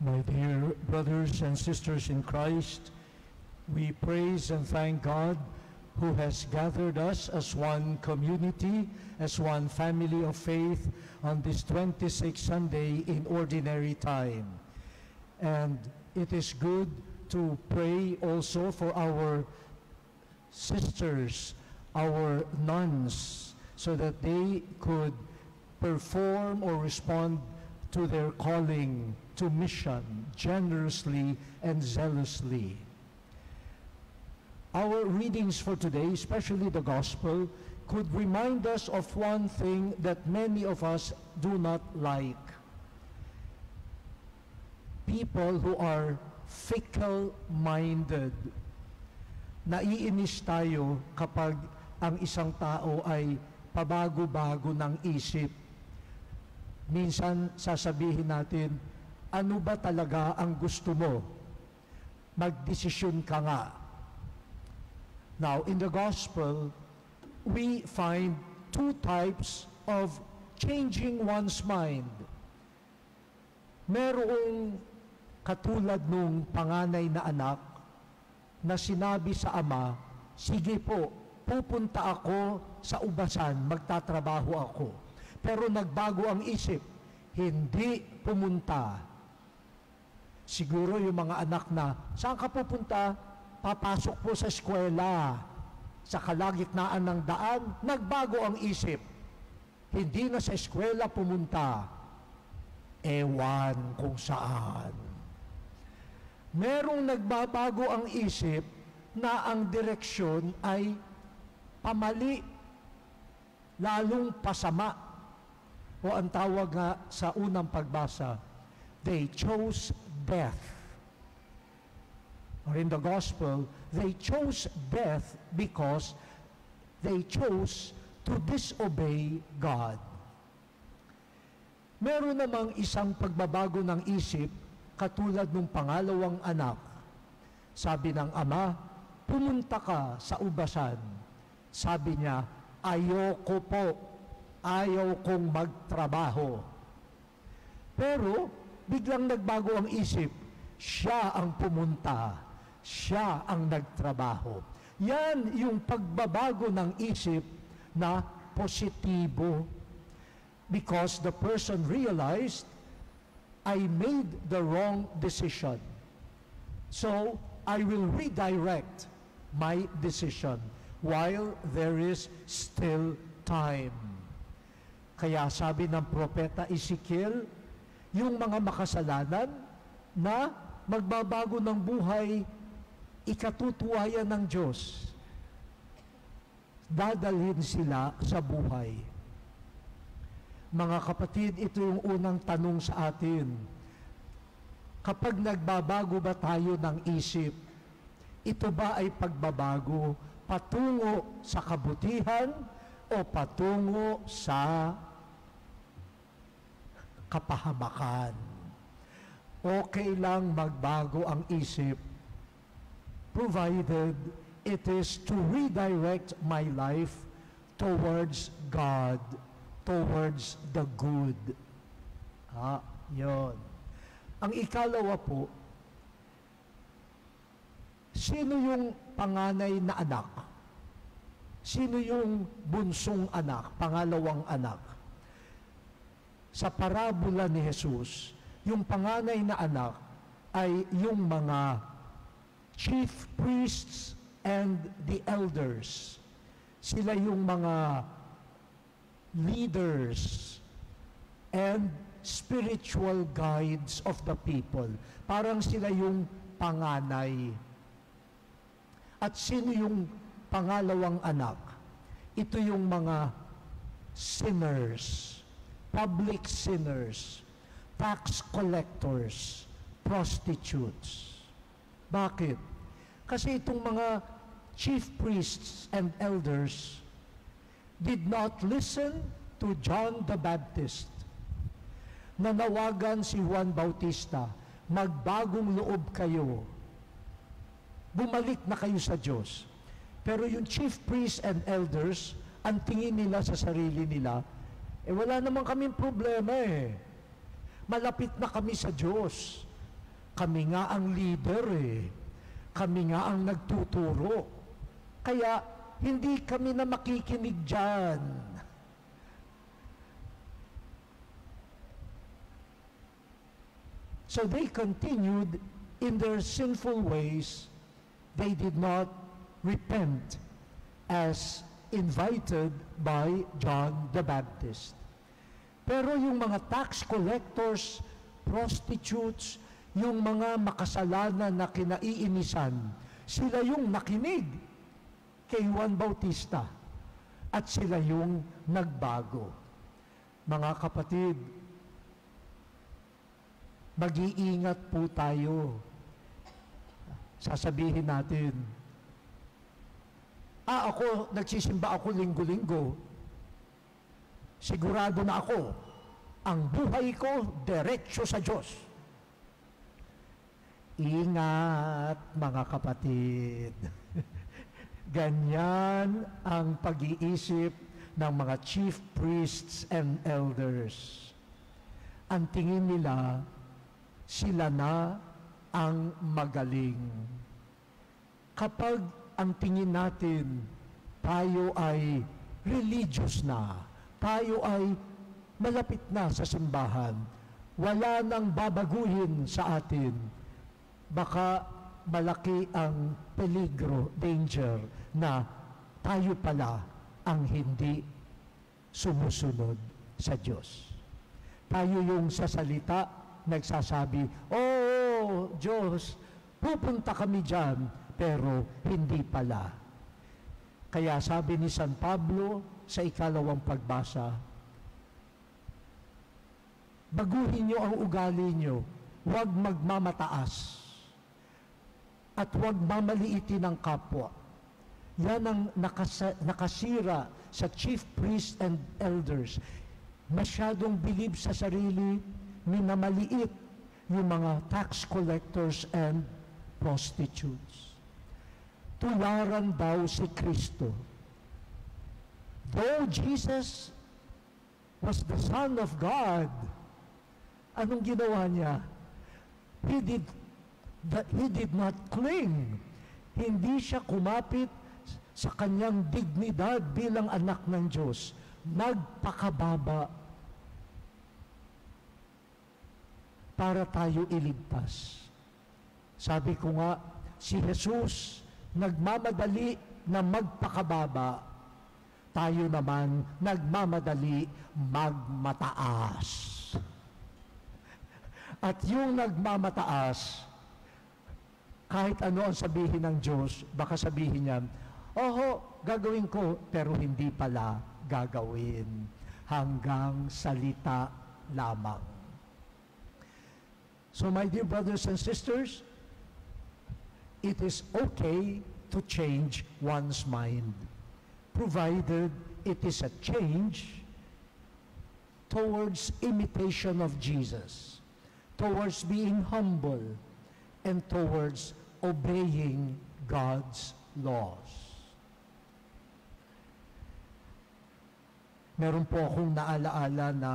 My dear brothers and sisters in Christ, we praise and thank God who has gathered us as one community, as one family of faith on this 26th Sunday in Ordinary Time. And it is good to pray also for our sisters, our nuns, so that they could perform or respond to their calling to mission generously and zealously. Our readings for today, especially the Gospel, could remind us of one thing that many of us do not like. People who are fickle-minded. Naiinis tayo kapag ang isang tao ay pabago-bago ng isip. Minsan sasabihin natin, ano ba talaga ang gusto mo? Magdesisyon ka nga. Now, in the Gospel, we find two types of changing one's mind. Merong katulad nung panganay na anak na sinabi sa ama, sige po, pupunta ako sa ubasan, magtatrabaho ako. Pero nagbago ang isip, hindi pumunta. Siguro yung mga anak na, saan ka pupunta? Papasok po sa eskwela. Sa kalagitnaan ng daan, nagbago ang isip. Hindi na sa eskwela pumunta. Ewan kung saan. Merong nagbabago ang isip na ang direksyon ay pamali, lalong pasama. O ang tawag nga sa unang pagbasa, they chose death. Or in the Gospel, they chose death because they chose to disobey God. Meron namang isang pagbabago ng isip katulad ng pangalawang anak. Sabi ng ama, pumunta ka sa ubasan. Sabi niya, ayoko po, ayaw kong magtrabaho. Pero biglang nagbago ang isip, siya ang pumunta, siya ang nagtrabaho. Yan yung pagbabago ng isip na positibo. Because the person realized, I made the wrong decision. So, I will redirect my decision while there is still time. Kaya sabi ng propeta Ezekiel, yung mga makasalanan na magbabago ng buhay, ikatutuwayan ng Diyos. Dadalhin sila sa buhay. Mga kapatid, ito yung unang tanong sa atin. Kapag nagbabago ba tayo ng isip, ito ba ay pagbabago patungo sa kabutihan o patungo sa kapahamakan? Okay lang magbago ang isip, provided it is to redirect my life towards God, towards the good. Yun. Ang ikalawa po, sino yung panganay na anak? Sino yung bunsong anak, pangalawang anak? Sa parabola ni Jesus, yung panganay na anak ay yung mga chief priests and the elders. Sila yung mga leaders and spiritual guides of the people. Parang sila yung panganay. At sino yung pangalawang anak? Ito yung mga sinners, public sinners, tax collectors, prostitutes. Bakit? Kasi itong mga chief priests and elders did not listen to John the Baptist. Nanawagan si Juan Bautista, magbagong loob kayo. Bumalik na kayo sa Diyos. Pero yung chief priests and elders, ang tingin nila sa sarili nila, wala naman kaming problema eh. Malapit na kami sa Diyos. Kami nga ang leader eh. Kami nga ang nagtuturo. Kaya hindi kami na makikinig dyan. So they continued in their sinful ways. They did not repent as invited by John the Baptist. Pero yung mga tax collectors, prostitutes, yung mga makasalanan na kinaiinisan, sila yung nakinig kay Juan Bautista at sila yung nagbago. Mga kapatid, mag-iingat po tayo. Sasabihin natin, ako, nagsisimba ako linggo-linggo. Sigurado na ako, ang buhay ko, diretsyo sa Diyos. Ingat, mga kapatid. Ganyan ang pag-iisip ng mga chief priests and elders. Ang tingin nila, sila na ang magaling. Kapag ang tingin natin, tayo ay religious na, tayo ay malapit na sa simbahan, wala nang babaguhin sa atin, baka malaki ang peligro, danger, na tayo pala ang hindi sumusunod sa Diyos. Tayo yung sa salita, nagsasabi, "Oh, Diyos, pupunta kami dyan," pero hindi pala. Kaya sabi ni San Pablo sa ikalawang pagbasa, baguhin niyo ang ugali niyo, huwag magmamataas at huwag mamaliitin ang kapwa. Yan ang nakasira sa chief priests and elders. Masyadong bilib sa sarili, minamaliit yung mga tax collectors and prostitutes. Tularan daw si Kristo. Though Jesus was the Son of God, anong ginawa niya? He did not cling. Hindi siya kumapit sa kanyang dignidad bilang anak ng Diyos. Nagpakababa para tayo iligtas. Sabi ko nga, si Jesus nagmamadali na magpakababa, tayo naman nagmamadali magmataas. At yung nagmamataas, kahit ano ang sabihin ng Diyos, baka sabihin niya, "Oho, gagawin ko," pero hindi pala gagawin. Hanggang salita lamang. So my dear brothers and sisters, it is okay to change one's mind, provided it is a change towards imitation of Jesus, towards being humble, and towards obeying God's laws. Meron po akong naalaala na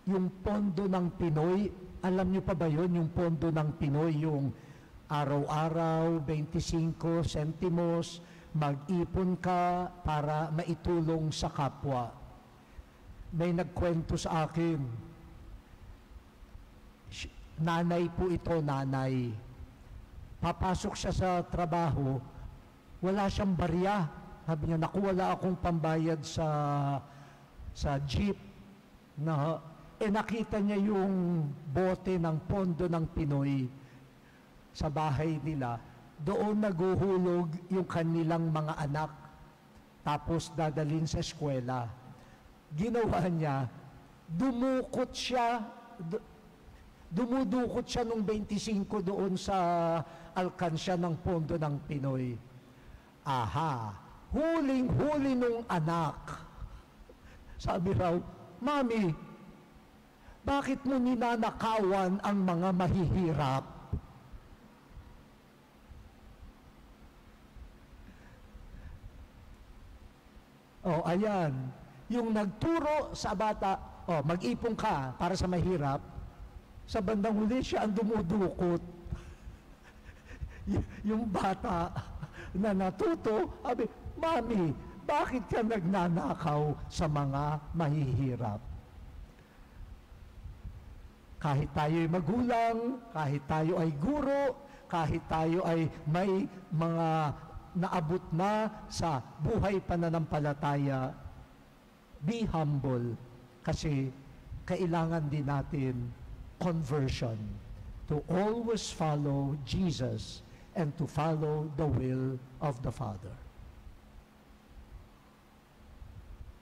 yung pondo ng Pinoy, alam niyo pa ba yun, yung pondo ng Pinoy, yung araw-araw, 25 sentimos, mag-ipon ka para maitulong sa kapwa. May nagkwento sa akin, nanay po ito, nanay. Papasok siya sa trabaho, wala siyang barya. Sabi niya, "Naku, wala akong pambayad sa jeep." Nakita niya yung bote ng pondo ng Pinoy sa bahay nila. Doon naguhulog yung kanilang mga anak, tapos dadalhin sa eskwela. Ginawa niya, dumudukot siya nung 25 doon sa alkansya ng pondo ng Pinoy. Aha, huling-huli nung anak. Sabi raw, "Mami, bakit mo ninanakawan ang mga mahihirap?" Oh, ayan. Yung nagturo sa bata, mag-ipon ka para sa mahirap, Sa bandang huli, siya ang dumudukot. Yung bata na natuto, sabi, Mami, bakit ka nagnanakaw sa mga mahihirap? Kahit tayo'y magulang, kahit tayo ay guro, kahit tayo ay may mga naabot na sa buhay pananampalataya, be humble kasi kailangan din natin conversion to always follow Jesus and to follow the will of the Father.